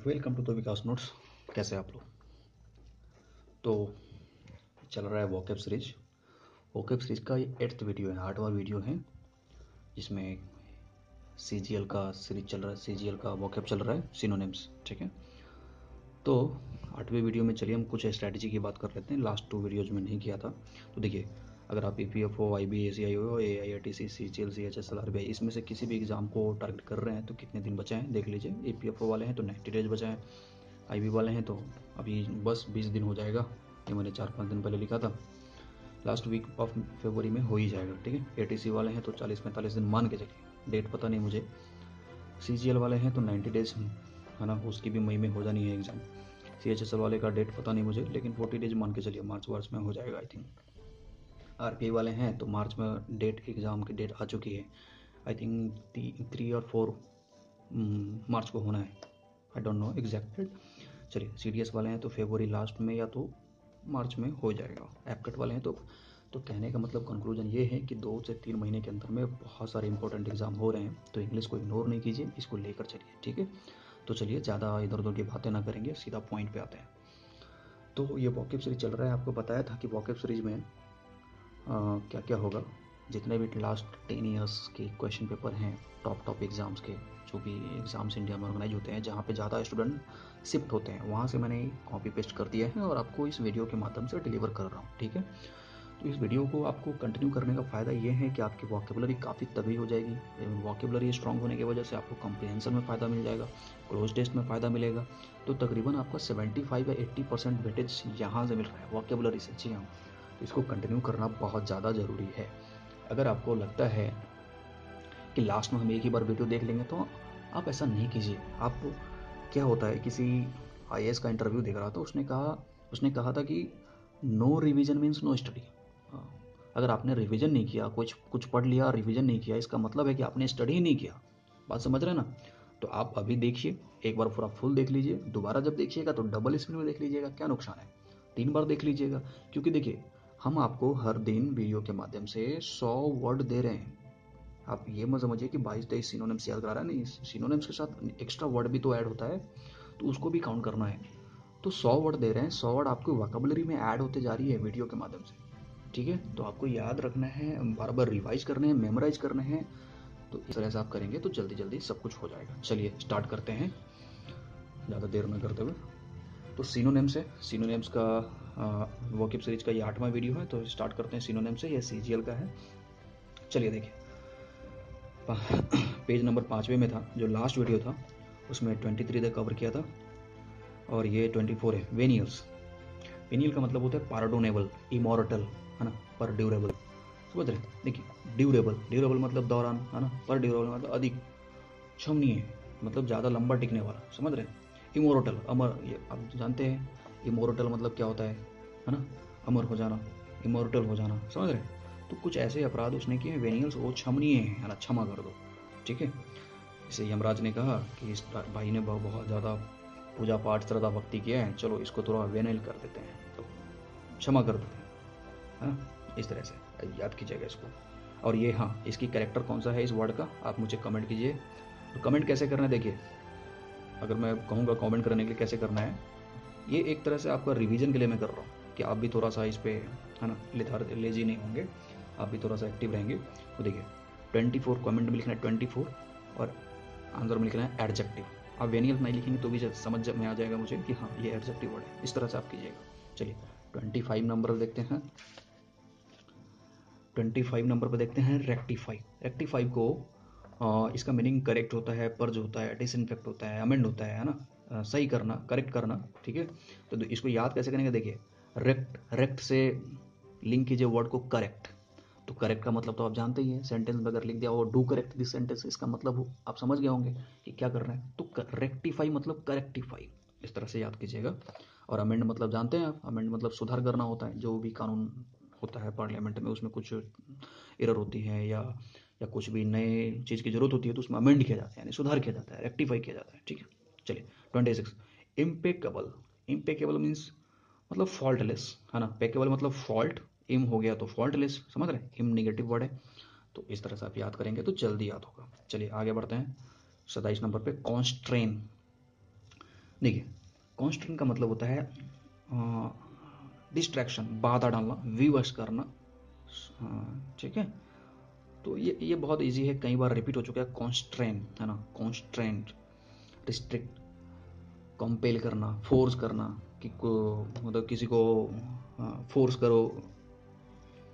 Welcome to the Vikas notes. कैसे आप लोग? तो चल रहा है वोकैब सीरीज। वोकैब सीरीज का ये 8th वीडियो है, 8वां वीडियो है, जिसमें सीजीएल का सीरीज चल रहा है। सीजीएल का वोकैब चल रहा है, सिनोनिम्स। ठीक है, तो 8वें वीडियो में चलिए हम कुछ स्ट्रैटेजी की बात कर लेते हैं। लास्ट 2 वीडियोज में नहीं किया था। तो देखिए, अगर आप EPFO, IBACI, AIRTC, CGL, CHSL, RBI इसमें से किसी भी एग्ज़ाम को टारगेट कर रहे हैं तो कितने दिन बचे हैं देख लीजिए। EPFO वाले हैं तो 90 डेज बचे हैं, IB वाले हैं तो अभी बस 20 दिन हो जाएगा। ये मैंने 4-5 दिन पहले लिखा था, लास्ट वीक ऑफ फरवरी में हो ही जाएगा। ठीक है, ATC वाले हैं तो 40-45 दिन मान के चलिए, डेट पता नहीं मुझे। CGL वाले हैं तो 90 डेज है ना, उसकी भी मई में हो जानी है एग्ज़ाम। CHSL वाले का डेट पता नहीं मुझे, लेकिन 40 डेज मान के चलिए, मार्च में हो जाएगा आई थिंक। RPI वाले हैं तो मार्च में डेट, एग्ज़ाम की डेट आ चुकी है आई थिंक 3 और 4 मार्च को होना है, I don't know exact date. चलिए, CDS वाले हैं तो फरवरी लास्ट में या तो मार्च में हो जाएगा। एपकेट वाले हैं तो कहने का मतलब कंक्लूजन ये है कि 2 से 3 महीने के अंदर में बहुत सारे इंपॉर्टेंट एग्जाम हो रहे हैं, तो इंग्लिश को इग्नोर नहीं कीजिए, इसको लेकर चलिए। ठीक है, तो चलिए ज़्यादा इधर उधर की बातें ना करेंगे, सीधा पॉइंट पे आते हैं। तो ये वोकैब सीरीज चल रहा है, आपको बताया था कि वोकैब सीरीज में क्या क्या होगा। जितने भी लास्ट 10 ईयर्स के क्वेश्चन पेपर हैं, टॉप एग्ज़ाम्स के, जो भी एग्ज़ाम्स इंडिया में ऑर्गेनाइज होते हैं, जहाँ पे ज़्यादा स्टूडेंट शिफ्ट होते हैं, वहाँ से मैंने कॉपी पेस्ट कर दिया है और आपको इस वीडियो के माध्यम से डिलीवर कर रहा हूँ। ठीक है, तो इस वीडियो को आपको कंटिन्यू करने का फ़ायदा ये है कि आपकी वोकैबुलरी काफ़ी तभी हो जाएगी। वोकैबुलरी स्ट्रांग होने की वजह से आपको कॉम्प्रिहेंशन में फ़ायदा मिल जाएगा, क्लोज टेस्ट में फ़ायदा मिलेगा। तो तकरीबन आपका 75 या 80% वेटेज यहाँ से मिल रहा है वोकैबुलरी से। जी हाँ, तो इसको कंटिन्यू करना बहुत ज़्यादा ज़रूरी है। अगर आपको लगता है कि लास्ट में हम एक ही बार वीडियो देख लेंगे तो आप ऐसा नहीं कीजिए। आप, क्या होता है, किसी IAS का इंटरव्यू देख रहा था, उसने कहा था कि no revision means no study. अगर आपने रिवीजन नहीं किया, कुछ पढ़ लिया और रिवीजन नहीं किया, इसका मतलब है कि आपने स्टडी ही नहीं किया। बात समझ रहे हैं ना? तो आप अभी देखिए, एक बार पूरा फुल देख लीजिए, दोबारा जब देखिएगा तो डबल स्पीड में देख लीजिएगा, क्या नुकसान है? 3 बार देख लीजिएगा, क्योंकि देखिए, हम आपको हर दिन वीडियो के माध्यम से 100 वर्ड दे रहे हैं। आप ये मत समझिए कि 22-23 सिनोनिम्स याद करा रहा है, नहीं, सिनोनिम्स के साथ एक्स्ट्रा वर्ड भी तो ऐड होता है, तो उसको भी काउंट करना है। तो 100 वर्ड दे रहे हैं, 100 वर्ड आपको वोकैबुलरी में ऐड होते जा रही है वीडियो के माध्यम से। ठीक है, तो आपको याद रखना है, बार बार रिवाइज करने हैं, मेमोराइज करने हैं। तो इस तरह से आप करेंगे तो जल्दी जल्दी सब कुछ हो जाएगा। चलिए स्टार्ट करते हैं, ज़्यादा देर न करते हुए। तो सिनोनिम्स है, सिनोनिम्स का वोकैब सीरीज का ये 8वां वीडियो है, तो स्टार्ट करते हैं सिनोनिम्स से। ये CGL का है। चलिए देखिए, पेज नंबर 5वें में था, जो लास्ट वीडियो था उसमें 23 तक कवर किया था, और ये 24 है। वेनियल्स, वेनियल का मतलब होता है पार्डोनेबल, इमॉर्टल, है ना, पर ड्यूरेबल। समझ रहे? देखिए, ड्यूरेबल मतलब दौरान, है ना, पर ड्यूरेबल मतलब अधिक क्षमनीय, मतलब ज़्यादा लंबा टिकने वाला। समझ रहे? इमोर्टल, अमर, ये आप जानते हैं इमोर्टल मतलब क्या होता है ना, अमर हो जाना, इमोर्टल हो जाना। समझ रहे? तो कुछ ऐसे अपराध उसने किए, वेनियल्स, वो क्षमनीय है ना, क्षमा कर दो। ठीक है, जैसे यमराज ने कहा कि इस भाई ने बहुत ज़्यादा पूजा पाठ श्रद्धा भक्ति किया है, चलो इसको थोड़ा वेनिल कर देते हैं, तो क्षमा कर देते हैं, है ना। इस तरह से याद कीजिएगा इसको। और ये, हाँ, इसकी कैरेक्टर कौन सा है इस वर्ड का, आप मुझे कमेंट कीजिए। तो कमेंट कैसे करना है देखिए, अगर मैं कहूँगा कमेंट करने के लिए कैसे करना है, ये एक तरह से आपका रिवीजन के लिए मैं कर रहा हूँ कि आप भी थोड़ा सा इस पर, है ना, लेजी नहीं होंगे, आप भी थोड़ा सा एक्टिव रहेंगे। तो देखिए, 24 कमेंट में लिखना है 24, और आंसर में लिखना है एडजेक्टिव। आप वेनियल नहीं लिखेंगे तो भी समझ में आ जाएगा मुझे कि हाँ ये एडजेक्टिव वर्ड है। इस तरह से आप कीजिएगा। चलिए 25 नंबर देखते हैं। 25 नंबर पर देखते हैं रेक्टिफाई। रेक्टिफाई को इसका मीनिंग करेक्ट होता है, पर्ज होता है, डिसइंफेक्ट होता है, अमेंड होता है ना, सही करना, करेक्ट करना। ठीक है, तो इसको याद कैसे करेंगे देखिए, रेक्ट से लिंक कीजिए वर्ड को करेक्ट। तो करेक्ट का मतलब तो आप जानते ही हैं, सेंटेंस में अगर लिख दिया वो डू करेक्ट दिस सेंटेंस, इसका मतलब आप समझ गए होंगे कि क्या करना है। तो रेक्टिफाई मतलब करेक्टिफाई, इस तरह से याद कीजिएगा। और अमेंड मतलब जानते हैं आप, अमेंड मतलब सुधार करना होता है। जो भी कानून होता है पार्लियामेंट में, उसमें कुछ एरर होती है या कुछ भी नए चीज़ की जरूरत होती है, तो उसमें अमेंड किया जाता है, यानी सुधार किया जाता है, रेक्टिफाई किया जाता है। ठीक है, चलिए 26 इम्पेकेबल। इम्पेकेबल मीन्स मतलब फॉल्टलेस, है ना। पेकेबल मतलब फॉल्ट, इम हो गया तो फॉल्टलेस। समझ रहे? इम निगेटिव वर्ड है, तो इस तरह से आप याद करेंगे तो जल्दी याद होगा। चलिए आगे बढ़ते हैं 27 नंबर पे, कॉन्स्ट्रेन। देखिए, कॉन्स्ट्रेंट का मतलब होता है डिस्ट्रैक्शन, बाधा डालना, विवश करना, ठीक है। तो ये बहुत इजी है, कई बार रिपीट हो चुका है। कॉन्स्ट्रेन है ना, कॉन्स्ट्रेंट, रिस्ट्रिक्ट, कंपेल करना, फोर्स करना, कि मतलब किसी को फोर्स करो।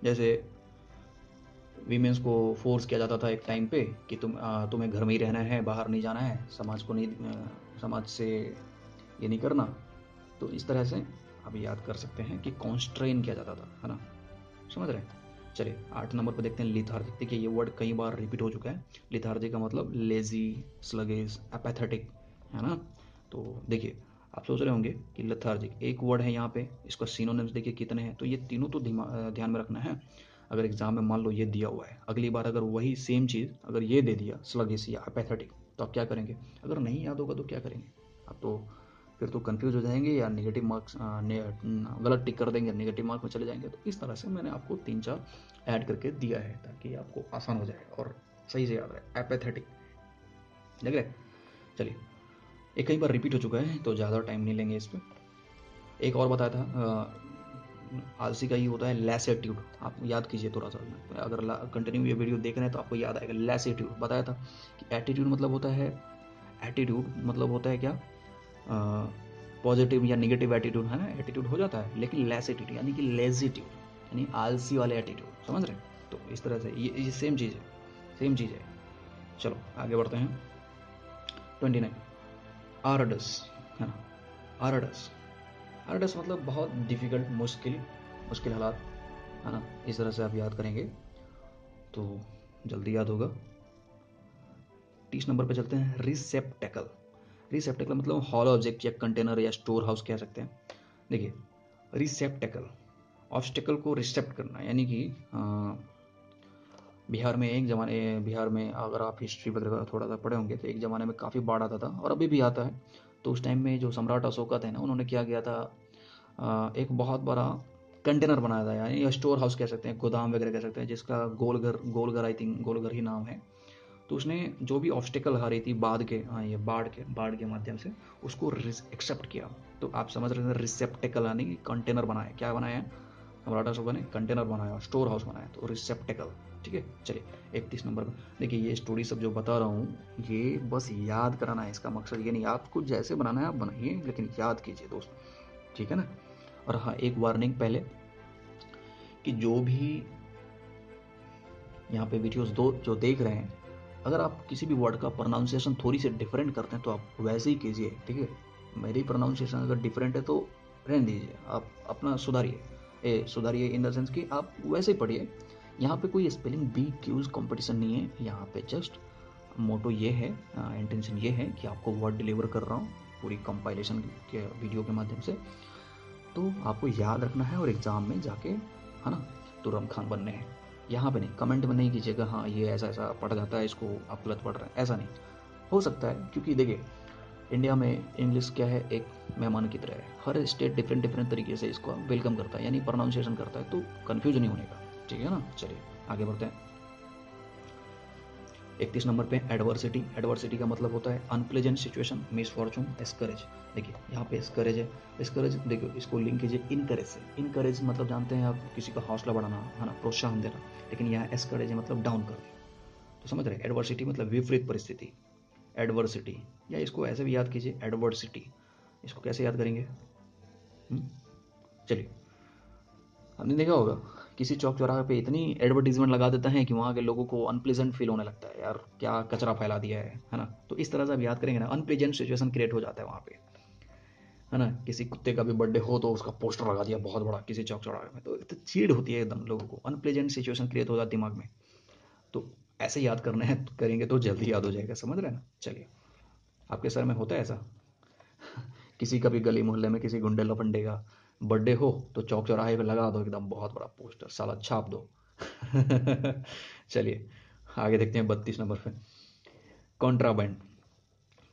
जैसे वीमेंस को फोर्स किया जाता था एक टाइम पे कि तुम्हें घर में ही रहना है, बाहर नहीं जाना है, समाज को नहीं, समाज से ये नहीं करना। तो इस तरह से आप याद कर सकते हैं कि कॉन्स्ट्रेन किया जाता था, है ना, समझ रहे हैं। चलिए 8 नंबर पर देखते हैं लिथार्जिक। देखिए ये वर्ड कई बार रिपीट हो चुका है। लिथार्जिक का मतलब लेजी, स्लगिश, एपैथेटिक, है ना। तो देखिए आप सोच रहे होंगे कि लेथार्जिक एक वर्ड है यहाँ पे, इसका सिनोनिम्स देखिए कितने हैं। तो ये तीनों तो ध्यान में रखना है। अगर एग्जाम में मान लो ये दिया हुआ है, अगली बार अगर वही सेम चीज़ अगर ये दे दिया स्लगिश या एपैथेटिक, तो आप क्या करेंगे? अगर नहीं याद होगा तो क्या करेंगे आप? तो फिर तो कंफ्यूज हो जाएंगे या नेगेटिव मार्क्स गलत टिक कर देंगे, नेगेटिव मार्क में चले जाएंगे। तो इस तरह से मैंने आपको 3-4 ऐड करके दिया है ताकि आपको आसान हो जाए और सही से याद रहे। एपैथेटिक, देख रहे। चलिए एक कई बार रिपीट हो चुका है तो ज़्यादा टाइम नहीं लेंगे इस पर। एक और बताया था आलसी का ही होता है लैसेट्यूड। आप याद कीजिए थोड़ा सा, अगर कंटिन्यू ये वीडियो देख रहे हैं तो आपको याद आएगा। लैसेट्यूड बताया था कि एटीट्यूड मतलब होता है, एटीट्यूड मतलब होता है क्या, पॉजिटिव या नेगेटिव एटीट्यूड, है ना, एटीट्यूड हो जाता है। लेकिन लैसेट्यूड यानी कि लेजिट्यूड यानी आलसी वाले एटीट्यूड, समझ रहे हैं। तो इस तरह से ये सेम चीज़ है, सेम चीज़ है। चलो आगे बढ़ते हैं। 29 आरडस, है ना, आरडस। आरडस मतलब बहुत डिफिकल्ट, मुश्किल हालात, है ना। इस तरह से आप याद करेंगे तो जल्दी याद होगा। 30 नंबर पे चलते हैं। रिसेप्टेकल। रिसेप्टेकल मतलब हॉलो ऑब्जेक्ट या कंटेनर या स्टोर हाउस कह सकते हैं। देखिए रिसेप्टेकल, ऑब्स्टेकल को रिसेप्ट करना, यानी कि बिहार में अगर आप हिस्ट्री वगैरह थोड़ा सा पढ़े होंगे तो एक ज़माने में काफ़ी बाढ़ आता था और अभी भी आता है। तो उस टाइम में जो सम्राट अशोका थे ना, उन्होंने क्या किया था, एक बहुत बड़ा कंटेनर बनाया था, यानी स्टोर हाउस कह सकते हैं, गोदाम वगैरह कह सकते हैं, जिसका गोलघर आई थिंक गोलघर ही नाम है। तो उसने जो भी ऑब्स्टिकल आ रही थी बाढ़ के माध्यम से उसको एक्सेप्ट किया। तो आप समझ रहे हैं, रिसेप्टेकल यानी कि कंटेनर बनाया। क्या बनाया है सम्राट अशोका ने? कंटेनर बनाया, स्टोर हाउस बनाया, तो रिसेप्टेकल। ठीक है। चलिए 31 नंबर पर देखिए, ये स्टोरी सब जो बता रहा हूँ ये बस याद कराना है, इसका मकसद ये नहीं, आपको जैसे बनाना है आप बनाइए, लेकिन याद कीजिए दोस्त, ठीक है ना। और हाँ, एक वार्निंग पहले कि जो भी यहाँ पे वीडियोस दो जो देख रहे हैं, अगर आप किसी भी वर्ड का प्रोनाउंसिएशन थोड़ी सी डिफरेंट करते हैं तो आप वैसे ही कीजिए, ठीक है। मेरी प्रोनाउंसिएशन अगर डिफरेंट है तो रहने दीजिए, आप अपना सुधारिए इन द सेंस कि आप वैसे ही पढ़िए। यहाँ पे कोई स्पेलिंग बी क्यूज कंपटीशन नहीं है, यहाँ पे जस्ट मोटो ये है, इंटेंशन ये है कि आपको वर्ड डिलीवर कर रहा हूँ पूरी कंपाइलेशन के वीडियो के माध्यम से। तो आपको याद रखना है और एग्ज़ाम में जाके, है ना, तुरम खान बनने हैं। यहाँ पे नहीं, कमेंट में नहीं कीजिएगा हाँ ये ऐसा ऐसा पढ़ जाता है, इसको आप गलत पढ़ रहे हैं, ऐसा नहीं हो सकता है। क्योंकि देखिए इंडिया में इंग्लिश क्या है, एक मेहमान की तरह है। हर स्टेट डिफरेंट डिफरेंट तरीके से इसको वेलकम करता है, यानी प्रोनाउंसिएशन करता है, तो कन्फ्यूज नहीं होने का, ठीक है ना। चलिए आगे बढ़ते हैं। 31 नंबर पे एडवर्सिटी। एडवर्सिटी का मतलब होता है अनप्लेजेंट सिचुएशन, मिसफॉर्चून, एस्करेज। देखिए यहाँ पे एस्करेज है, एस्करेज देखिए इसको लिंक कीजिए इनकरेज से। इनकरेज मतलब जानते हैं आप, किसी का हौसला बढ़ाना, है ना, प्रोत्साहन देना। लेकिन यहाँ एस्करेज मतलब डाउन कर, तो समझ रहे हैं। एडवर्सिटी मतलब विपरीत परिस्थिति, एडवर्सिटी, या इसको ऐसे भी याद कीजिए एडवर्सिटी। इसको कैसे याद करेंगे? चलिए, हमने देखा होगा किसी चौक चौराहे पे इतनी एडवर्टीजमेंट लगा देता है कि वहाँ के लोगों को अनप्लेजेंट फील होने लगता है, यार क्या कचरा फैला दिया है ना। तो इस तरह से आप याद करेंगे ना, अनप्लेजेंट सिचुएशन क्रिएट हो जाता है वहाँ पे, है ना। किसी कुत्ते का भी बर्थडे हो तो उसका पोस्टर लगा दिया बहुत बड़ा किसी चौक चौराहे में, तो चीड़ होती है एकदम, लोगों को अनप्लेजेंट सिचुएशन क्रिएट हो जाता है दिमाग में। तो ऐसे याद करना है, करेंगे तो जल्दी याद हो जाएगा, समझ रहे हैं ना। चलिए, आपके सर में होता है ऐसा? किसी का भी गली मोहल्ले में किसी गुंडे लफंडे का बर्थडे हो तो चौक चौराहे पे लगा दो एकदम बहुत बड़ा पोस्टर, साला छाप दो। चलिए आगे देखते हैं 32 नंबर पे। कॉन्ट्राबैंड।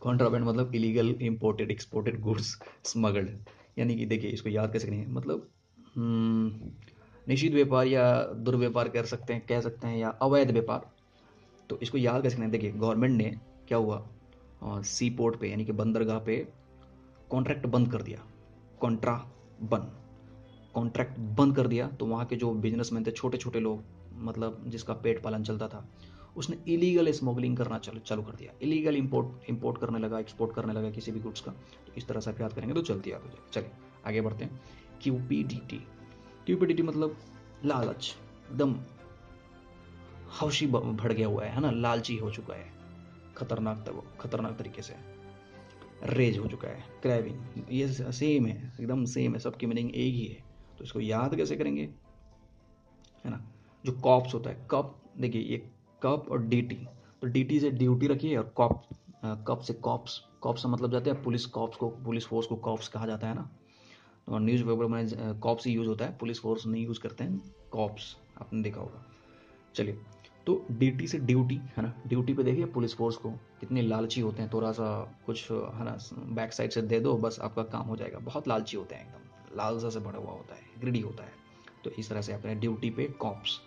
कॉन्ट्राबैंड मतलब illegal imported exported goods smuggled. यानी कि देखिए इसको याद कैसे करेंगे, मतलब निषिद्ध व्यापार या दुर्व्यापार कह सकते हैं या अवैध व्यापार। तो इसको याद कैसे करें? देखिए गवर्नमेंट ने क्या हुआ, सी पोर्ट पे यानी कि बंदरगाह पे कॉन्ट्रैक्ट बंद कर दिया, कॉन्ट्रैक्ट बंद कर दिया, तो वहाँ के जो बिजनेसमैन थे, छोटे छोटे लोग, मतलब जिसका पेट पालन चलता था, उसने इलीगल स्मगलिंग करना चालू कर दिया, इलीगल इंपोर्ट करने लगा, एक्सपोर्ट करने लगा किसी भी गुड्स का। तो इस तरह से आप याद करेंगे तो जल्दी याद हो जाएगा। चलिए आगे बढ़ते हैं। क्यूपीडीटी मतलब लालच, एकदम हौशी भड़ गया हुआ है ना, लालची हो चुका है, खतरनाक तरीके से रेज हो चुका है। क्रैविंग, ये सेम है, एकदम सेम है, सबकी मीनिंग एक ही है। तो इसको याद कैसे करेंगे, है ना। जो कॉप्स होता है, कप, देखिए ये कप और डीटी, तो डीटी से ड्यूटी रखिए, और कप से कॉप्स, कॉप्स का मतलब जाते हैं पुलिस, कॉप्स को, पुलिस फोर्स को कॉप्स कहा जाता है ना। तो न्यूज़ पेपर में कॉप्स ही यूज होता है, पुलिस फोर्स नहीं यूज करते हैं कॉप्स, आपने देखा होगा। चलिए, तो ड्यूटी से ड्यूटी, है ना, ड्यूटी पे देखिए पुलिस फोर्स को कितने लालची होते हैं, थोड़ा सा कुछ, है ना, बैक साइड से दे दो बस आपका काम हो जाएगा। बहुत लालची होते हैं, एकदम लालसा से भरा हुआ होता है, ग्रीडी होता है। तो इस तरह से अपने ड्यूटी पे कॉप्स,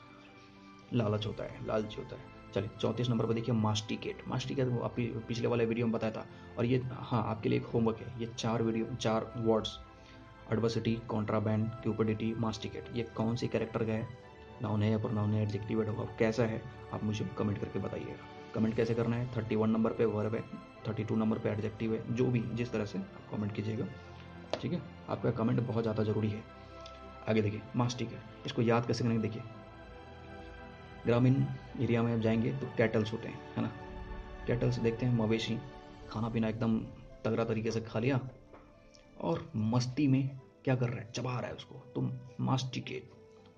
लालच होता है, लालची होता है। चलिए 34 नंबर पर देखिए मास्टिकेट। वो आप पिछले वाले वीडियो में बताया था, और ये हाँ आपके लिए एक होमवर्क है, ये 4 वर्ड्स, एडवर्सिटी, कॉन्ट्राबैंड, क्यूपिडिटी, मास्टिकेट, ये कौन सी कैरेक्टर का है, नाउन है या प्रोनाउन है, एडजेक्टिव है, कैसा है, आप मुझे कमेंट करके बताइएगा। कमेंट कैसे करना है, 31 नंबर पे वर्ब है, 32 नंबर पे एडजेक्टिव है, जो भी जिस तरह से आप कमेंट कीजिएगा, ठीक है। आपका कमेंट बहुत ज़्यादा ज़रूरी है। आगे देखिए मास्टिकेट, इसको याद कैसे करेंगे, देखिए ग्रामीण एरिया में जाएंगे तो कैटल्स होते हैं, है ना, कैटल्स देखते हैं, मवेशी, खाना पीना एकदम तगड़ा तरीके से खा लिया, और मस्ती में क्या कर रहा है, चबा रहा है उसको, तो मास्टिकेट,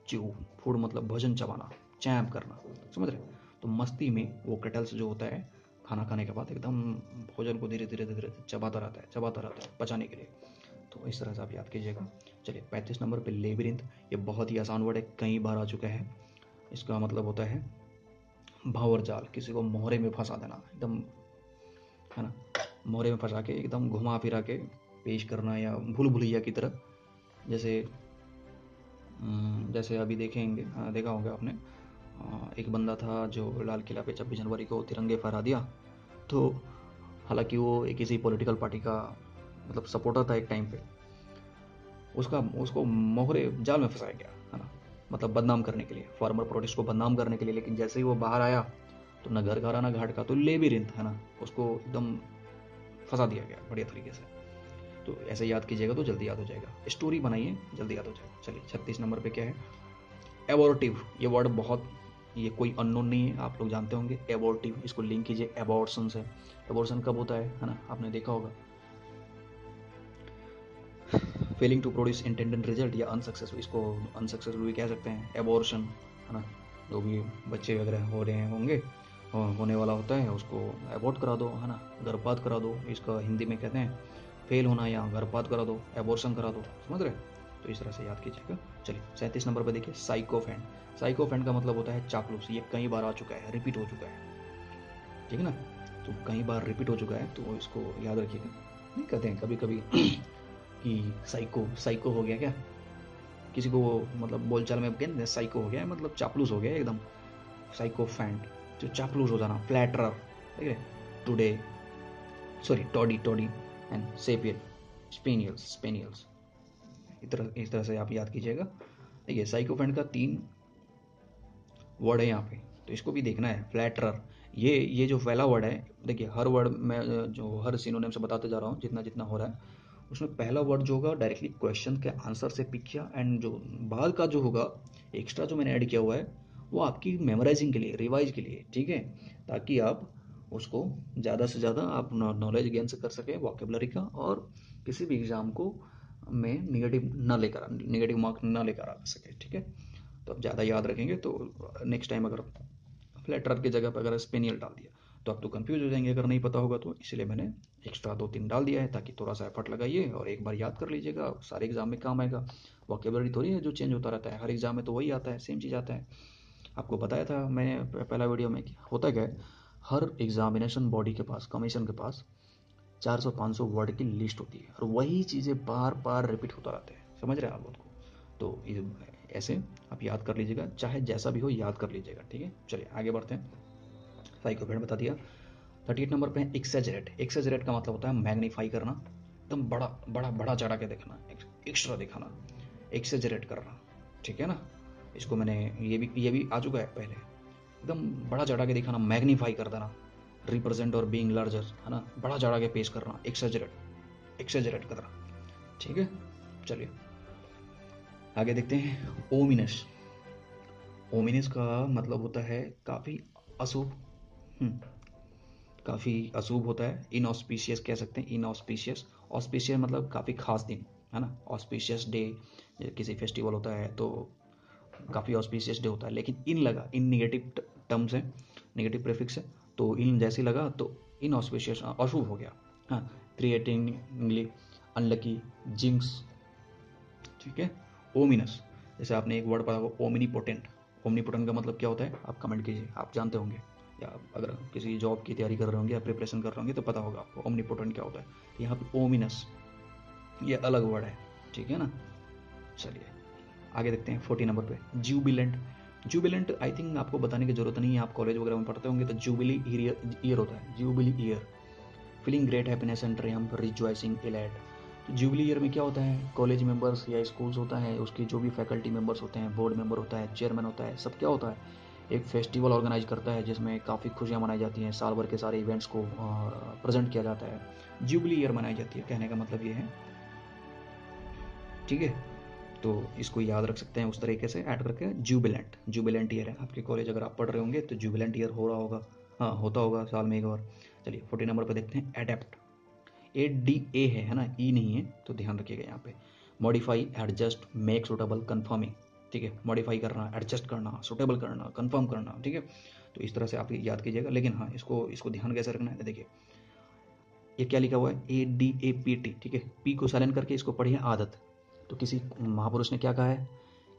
च्यू, फूड मतलब भोजन चबाना, चैम करना, समझ रहे। तो मस्ती में वो कैटल्स जो होता है, खाना खाने के बाद एकदम भोजन को धीरे धीरे चबाता रहता है पचाने के लिए। तो इस तरह से आप याद कीजिएगा। चलिए 35 नंबर पे लेबिरिंथ, ये बहुत ही आसान वर्ड है, कई बार आ चुका है। इसका मतलब होता है भंवर जाल, किसी को मोहरे में फंसा देना, एकदम, है ना, मोहरे में फंसा के एकदम घुमा फिरा के पेश करना, या भूल भुलैया की तरह। जैसे अभी देखेंगे, देखा होगा आपने, एक बंदा था जो लाल किला पे 26 जनवरी को तिरंगे फहरा दिया। तो हालांकि वो एक किसी पॉलिटिकल पार्टी का मतलब सपोर्टर था एक टाइम पे, उसको मोहरे जाल में फंसाया गया, है ना, मतलब बदनाम करने के लिए, फार्मर प्रोटेस्ट को बदनाम करने के लिए। लेकिन जैसे ही वो बाहर आया तो न घर का रहा ना घाट का, तो लेबिरिंथ, है ना, उसको एकदम फंसा दिया गया बढ़िया तरीके से। तो ऐसे याद कीजिएगा तो जल्दी याद हो जाएगा, स्टोरी बनाइए जल्दी याद हो जाएगा। चलिए 36 नंबर पे क्या है, एबॉर्टिव, ये वर्ड बहुत, ये कोई अननोन नहीं है, आप लोग जानते होंगे। एबॉर्टिव, इसको लिंक कीजिए एबॉर्शन से। एबॉर्शन कब होता है ना, आपने देखा होगा, failing to produce intended result, या अनसक्सेसफुल, इसको अनसक्सेसफुल भी कह सकते हैं, एबॉर्शन, है ना। जो भी बच्चे वगैरह हो रहे होंगे, होने वाला होता है, उसको एबॉर्ट करा दो, है ना, गर्भपात करा दो, इसका हिंदी में कहते हैं फेल होना, या गर्भपात करा दो, एबॉर्शन करा दो, समझ रहे। तो इस तरह से याद कीजिएगा। चलिए 37 नंबर पर देखिए साइकोफेंट। साइकोफेंट का मतलब होता है चापलूस, ये कई बार आ चुका है, रिपीट हो चुका है, ठीक है ना। तो कई बार रिपीट हो चुका है तो इसको याद रखिएगा। नहीं कहते हैं कभी कभी कि साइको हो गया क्या, किसी को मतलब बोलचाल में कहते हैं साइको हो गया, मतलब चापलूस हो गया एकदम। साइकोफेंट, जो चापलूस हो जाना, फ्लैटरर, ठीक है। टुडे, सॉरी, टॉडी एंड सेपियर, स्पेनियल्स, इस तरह से आप याद कीजिएगा। देखिए साइकोफेंट का 3 वर्ड है यहाँ पे, तो इसको भी देखना है। फ्लैटरर, ये जो पहला वर्ड है, देखिए हर वर्ड में जो हर सिनोनिम से बताते जा रहा हूँ, जितना जितना हो रहा है, उसमें पहला वर्ड जो होगा डायरेक्टली क्वेश्चन के आंसर से पिक किया, एंड जो बाद का जो होगा एक्स्ट्रा जो मैंने ऐड किया हुआ है, वो आपकी मेमोराइजिंग के लिए, रिवाइज के लिए, ठीक है, ताकि आप उसको ज़्यादा से ज़्यादा आप नॉलेज गेन से कर सकें वोकेबलरी का, और किसी भी एग्जाम को में नेगेटिव मार्क ना लेकर आ सके, ठीक है। तो आप ज़्यादा याद रखेंगे तो नेक्स्ट टाइम अगर फ्लैटरर की जगह पर अगर स्पेनियल डाल दिया तो आप तो कंफ्यूज हो जाएंगे अगर नहीं पता होगा तो। इसलिए मैंने एक्स्ट्रा 2-3 डाल दिया है, ताकि थोड़ा सा एफर्ट लगाइए और एक बार याद कर लीजिएगा, सारे एग्जाम में काम आएगा। वोकेबलरी थोड़ी है जो चेंज होता रहता है, हर एग्जाम में तो वही आता है, सेम चीज़ आता है। आपको बताया था मैंने पहला वीडियो में कि होता क्या है, हर एग्जामिनेशन बॉडी के पास, कमीशन के पास 400-500 वर्ड की लिस्ट होती है, और वही चीज़ें बार बार रिपीट होता रहता है, समझ रहे हैं आप लोग को। तो ऐसे आप याद कर लीजिएगा, चाहे जैसा भी हो याद कर लीजिएगा, ठीक है। चलिए आगे बढ़ते हैं। साइकोफेंट बता दिया। 38 नंबर पे है एक्सेजरेट। एक्सेजरेट का मतलब होता है मैग्नीफाई करना, एकदम बड़ा बड़ा बड़ा चढ़ा के दिखाना, एक्स्ट्रा दिखाना, एक्सेजरेट करना, ठीक है ना। इसको मैंने ये भी आ चुका है पहले। एकदम बड़ा चढ़ा के दिखाना, मैग्नीफाई कर देना, रिप्रेजेंट और बीइंग लार्जर, है ना, बड़ा चढ़ा के पेश करना, एक्सेजरेट करना, ठीक है। चलिए आगे देखते हैं। ओमिनस। ओमिनस का मतलब होता है काफ़ी अशुभ, काफ़ी अशुभ होता है। इनऑस्पिशियस कह सकते हैं, इनऑस्पिशियस। ऑस्पिशियस मतलब काफ़ी खास दिन, है ना। ऑस्पिशियस डे, किसी फेस्टिवल होता है तो काफ़ी ऑस्पिशियस डे होता है, लेकिन इन लगा, इन निगेटिव टर्म्स है, निगेटिव प्रीफिक्स है, तो इन जैसे लगा तो इनऑस्पिशियस अशुभ हो गया। हाँ, थ्रेटनिंगली, अनलकी, जिंक्स, ठीक है। ओमिनस, जैसे आपने एक वर्ड पढ़ा होगा ओमनीपोटेंट। ओमनीपोटेंट का मतलब क्या होता है आप कमेंट कीजिए, आप जानते होंगे, या अगर किसी जॉब की तैयारी कर रहे होंगे या प्रिपरेशन कर रहे होंगे तो पता होगा आपको ओमनीपोटेंट क्या होता है। तो यहाँ पे ओमिनस ये अलग वर्ड है, ठीक है ना। चलिए आगे देखते हैं 40 नंबर पे, जुबिलेंट। जुबिलेंट आई थिंक आपको बताने की जरूरत नहीं है, आप कॉलेज वगैरह में पढ़ते होंगे। तो जुबिली ईयर होता है, jubilee year, feeling great happiness and triumph, rejoicing elate. तो जुबली ईयर में क्या होता है, कॉलेज मेंबर्स या स्कूल्स होता है, उसकी जो भी फैकल्टी मेंबर्स होते हैं, बोर्ड मेंबर होता है, चेयरमैन होता है, सब क्या होता है, एक फेस्टिवल ऑर्गेनाइज करता है जिसमें काफ़ी खुशियाँ मनाई जाती हैं, साल भर के सारे इवेंट्स को प्रेजेंट किया जाता है। जुबली ईयर मनाई जाती है, कहने का मतलब ये है, ठीक है। तो इसको याद रख सकते हैं उस तरीके से ऐड करके, जुबिलेंट, जुबिलेंट ईयर है आपके कॉलेज अगर आप पढ़ रहे होंगे तो जुबिलेंट ईयर हो रहा होगा, हाँ होता होगा साल में एक बार। चलिए 40 नंबर पर देखते हैं, एडेप्ट। ADA है ना, ई नहीं है, तो ध्यान रखिएगा यहाँ पे। Modify, adjust, make suitable, confirming, ठीक है। मॉडिफाई करना, एडजस्ट करना, सूटेबल करना, कन्फर्म करना, ठीक है। तो इस तरह से आप याद कीजिएगा, लेकिन हाँ इसको ध्यान कैसे रखना है, देखिए ये क्या लिखा हुआ है, ADAPT, ठीक है। पी को साइलेंट करके इसको पढ़िए आदत। तो किसी महापुरुष ने क्या कहा है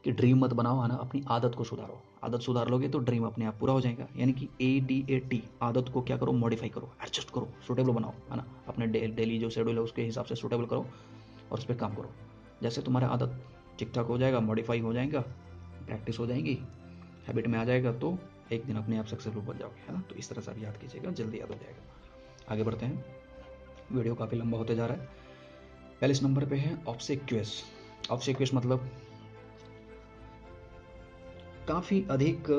कि ड्रीम मत बनाओ, है ना, अपनी आदत को सुधारो। आदत सुधार लोगे तो ड्रीम अपने आप पूरा हो जाएगा। यानी कि ADAT, आदत को क्या करो, मॉडिफाई करो, एडजस्ट करो, सूटेबल बनाओ, है ना, अपने डेली जो शेड्यूल है उसके हिसाब से सूटेबल करो और उस पर काम करो। जैसे तुम्हारा आदत ठीक ठाक हो जाएगा, मॉडिफाई हो जाएगा, प्रैक्टिस हो जाएगी, हैबिट में आ जाएगा, तो एक दिन अपने आप सक्सेसफुल बन जाओगे, है ना। तो इस तरह से आप याद कीजिएगा, जल्दी याद हो जाएगा। आगे बढ़ते हैं, वीडियो काफ़ी लंबा होते जा रहा है। 40 नंबर पे है ऑब्सेक्यूअस। ऑब्सेक्यूअस मतलब काफ़ी अधिक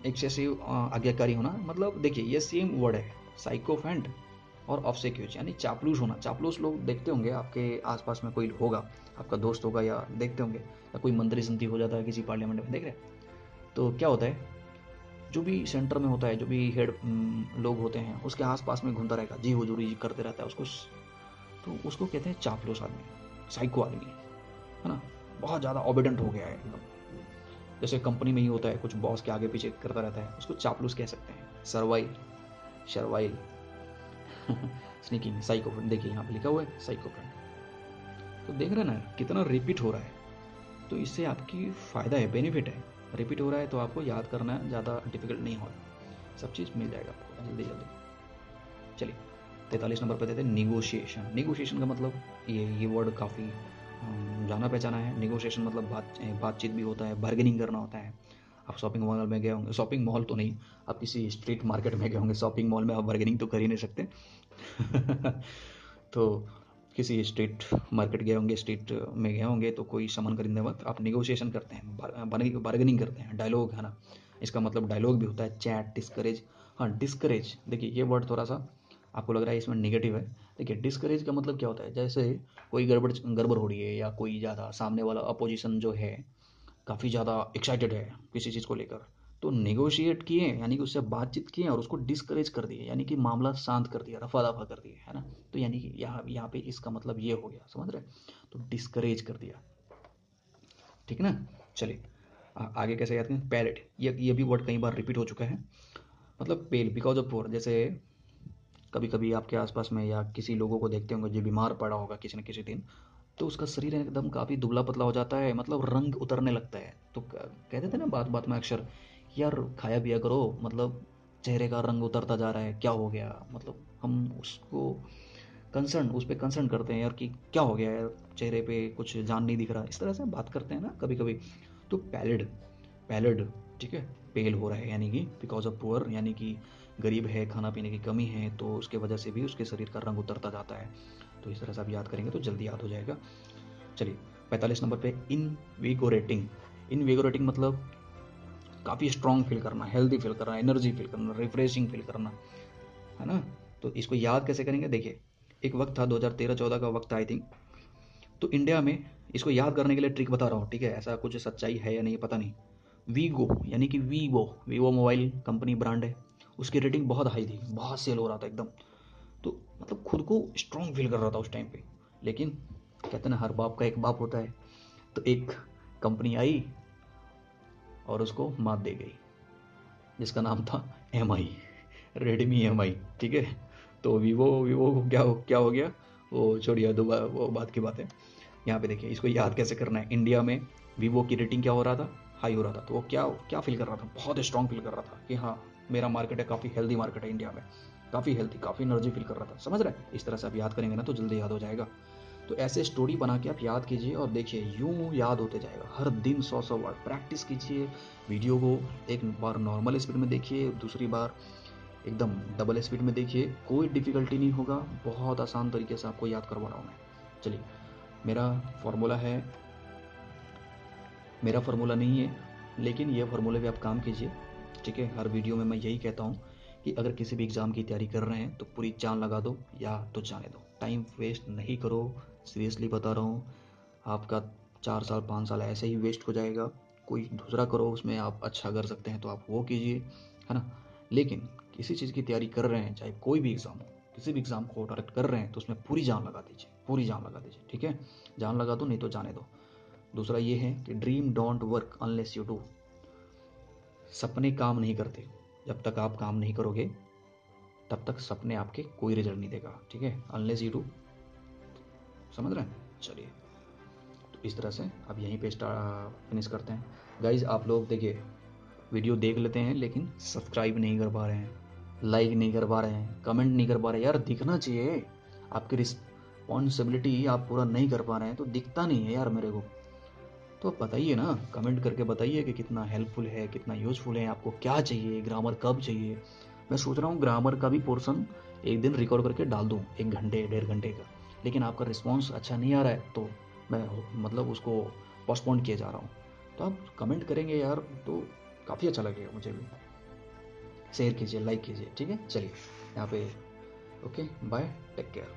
एक्सेसिव, आज्ञाकारी होना। मतलब देखिए ये सेम वर्ड है, साइकोफेंट और ऑब्सेक्यूज, यानी चापलूस होना। चापलूस लोग देखते होंगे आपके आसपास में, कोई होगा आपका दोस्त होगा या देखते होंगे, या कोई मंत्री संतरी हो जाता है किसी पार्लियामेंट में, देख रहे हैं तो क्या होता है, जो भी सेंटर में होता है, जो भी हेड लोग होते हैं उसके आसपास में घूमता रहेगा, जी हुजूरी जी करते रहता है उसको, तो उसको कहते हैं चापलूस आदमी, साइको आदमी, है ना। बहुत ज़्यादा ऑबिडेंट हो गया है एकदम। जैसे कंपनी में ही होता है, कुछ बॉस के आगे पीछे करता रहता है, उसको चापलूस कह सकते हैं। Servile, servile, sneaking, sycophant. देखिए यहाँ पे लिखा हुआ है साइकोफ्रेंड, तो देख रहे हैं ना कितना रिपीट हो रहा है, तो इससे आपकी फ़ायदा है, बेनिफिट है। रिपीट हो रहा है तो आपको याद करना ज़्यादा डिफिकल्ट नहीं होगा, सब चीज़ मिल जाएगा आपको जल्दी जल्दी। चलिए 43 नंबर पर देते हैं निगोशिएशन। निगोशिएशन का मतलब ये वर्ड काफ़ी जाना पहचाना है। निगोशिएशन मतलब बातचीत भी होता है, बार्गेनिंग करना होता है। आप शॉपिंग मॉल में गए होंगे, शॉपिंग मॉल तो नहीं, आप किसी स्ट्रीट मार्केट में गए होंगे, शॉपिंग मॉल में आप बार्गेनिंग तो कर ही नहीं सकते। तो किसी स्ट्रीट मार्केट गए होंगे, स्ट्रीट में गए होंगे, तो कोई सामान खरीदने वक्त आप निगोशिएशन करते हैं, बार्गेनिंग करते हैं, डायलॉग, है ना। इसका मतलब डायलॉग भी होता है, चैट, डिस्करेज। हाँ डिस्करेज, देखिए ये वर्ड थोड़ा सा आपको लग रहा है इसमें नेगेटिव है। देखिए डिस्करेज का मतलब क्या होता है, जैसे कोई गड़बड़ हो रही है, या कोई ज़्यादा सामने वाला अपोजिशन जो है काफ़ी ज़्यादा एक्साइटेड है किसी चीज़ को लेकर, तो नेगोशिएट किए, यानी कि उससे बातचीत किए और उसको डिस्करेज कर दिए, यानी कि मामला शांत कर दिया, रफा दफा कर दिया, है ना। तो यानी कि यहाँ पे इसका मतलब ये हो गया, समझ रहे, तो डिस्करेज कर दिया, ठीक ना। चलिए आगे कैसे याद करें, पैलेट, ये भी वर्ड कई बार रिपीट हो चुका है। मतलब पेल, बिकॉज ऑफ पुअर, जैसे कभी कभी आपके आसपास में या किसी लोगों को देखते होंगे जो बीमार पड़ा होगा किसी न किसी दिन, तो उसका शरीर एकदम काफ़ी दुबला पतला हो जाता है, मतलब रंग उतरने लगता है, तो कहते थे ना बात बात में अक्सर, यार खाया पिया करो, मतलब चेहरे का रंग उतरता जा रहा है, क्या हो गया, मतलब हम उसको उस पर कंसर्न करते हैं यार कि क्या हो गया यार, चेहरे पे कुछ जान नहीं दिख रहा, इस तरह से बात करते हैं ना कभी कभी। तो पैलिड, पैलिड, ठीक है, पेल हो रहा है, यानी कि बिकॉज ऑफ पुअर, यानी कि गरीब है, खाना पीने की कमी है, तो उसके वजह से भी उसके शरीर का रंग उतरता जाता है। तो इस तरह से आप याद करेंगे तो जल्दी याद हो जाएगा। चलिए 45 नंबर पे इनविगोरेटिंग। इनविगोरेटिंग मतलब काफ़ी स्ट्रांग फील करना, हेल्दी फील करना, एनर्जी फील करना, रिफ्रेशिंग फील करना, है ना। तो इसको याद कैसे करेंगे? देखिए, एक वक्त था 2013-14 का वक्त था आई थिंक, तो इंडिया में इसको याद करने के लिए ट्रिक बता रहा हूँ, ठीक है, ऐसा कुछ सच्चाई है या नहीं पता नहीं। वीगो यानी कि वीवो मोबाइल कंपनी ब्रांड है, उसकी रेटिंग बहुत हाई थी, बहुत सेल हो रहा था एकदम। तो मतलब खुद को स्ट्रांग फील कर रहा था उस टाइम पे। लेकिन कहते हैं ना, हर बाप का एक बाप होता है। तो एक कंपनी आई और उसको मात दे गई, जिसका नाम था MI, रेडमी MI, ठीक है। तो वीवो को क्या हो गया, वो छोड़िए, दोबारा वो बात की बात है। यहाँ पे देखिए, इसको याद कैसे करना है। इंडिया में वीवो की रेटिंग क्या हो रहा था, हाई हो रहा था। तो वो क्या क्या फील कर रहा था, बहुत स्ट्रांग फील कर रहा था कि हाँ, मेरा मार्केट है, काफ़ी हेल्दी मार्केट है इंडिया में, काफ़ी हेल्दी, काफ़ी एनर्जी फील कर रहा था। समझ रहे हैं? इस तरह से आप याद करेंगे ना तो जल्दी याद हो जाएगा। तो ऐसे स्टोरी बना के आप याद कीजिए और देखिए, यूं याद होते जाएगा। हर दिन 100 वर्ड प्रैक्टिस कीजिए। वीडियो को एक बार नॉर्मल स्पीड में देखिए, दूसरी बार एकदम डबल स्पीड में देखिए, कोई डिफिकल्टी नहीं होगा, बहुत आसान तरीके से आपको याद करवा रहा हूँ मैं। चलिए, मेरा फार्मूला नहीं है, लेकिन ये फार्मूले पे आप काम कीजिए, ठीक है। हर वीडियो में मैं यही कहता हूँ कि अगर किसी भी एग्ज़ाम की तैयारी कर रहे हैं तो पूरी जान लगा दो, या तो जाने दो, टाइम वेस्ट नहीं करो। सीरियसली बता रहा हूँ, आपका 4 साल 5 साल ऐसे ही वेस्ट हो जाएगा। कोई दूसरा करो, उसमें आप अच्छा कर सकते हैं तो आप वो कीजिए, है ना। लेकिन किसी चीज़ की तैयारी कर रहे हैं, चाहे कोई भी एग्ज़ाम हो, किसी भी एग्ज़ाम को डायरेक्ट कर रहे हैं, तो उसमें पूरी जान लगा दीजिए, पूरी जान लगा दीजिए, ठीक है। जान लगा दो, नहीं तो जाने दो। दूसरा ये है कि dream don't work unless you do. सपने काम नहीं करते, जब तक आप काम नहीं करोगे तब तक सपने आपके कोई रिजल्ट नहीं देगा, ठीक है। अनलेस यू डू, समझ रहे हैं? चलिए, तो इस तरह से अब यहीं पे फिनिश करते हैं। गाइज, आप लोग देखिए, वीडियो देख लेते हैं लेकिन सब्सक्राइब नहीं कर पा रहे हैं, लाइक नहीं कर पा रहे हैं, कमेंट नहीं कर पा रहे हैं। यार दिखना चाहिए, आपकी रिस्पॉन्सिबिलिटी आप पूरा नहीं कर पा रहे हैं तो दिखता नहीं है यार मेरे को। तो बताइए ना, कमेंट करके बताइए कि कितना हेल्पफुल है, कितना यूजफुल है, आपको क्या चाहिए, ग्रामर कब चाहिए। मैं सोच रहा हूँ ग्रामर का भी पोर्शन एक दिन रिकॉर्ड करके डाल दूँ, 1 घंटे 1.5 घंटे का। लेकिन आपका रिस्पॉन्स अच्छा नहीं आ रहा है तो मैं मतलब उसको पोस्टपोन किए जा रहा हूँ। तो आप कमेंट करेंगे यार तो काफ़ी अच्छा लगेगा मुझे भी। शेयर कीजिए, लाइक कीजिए, ठीक है। चलिए यहाँ पे, ओके, बाय, टेक केयर।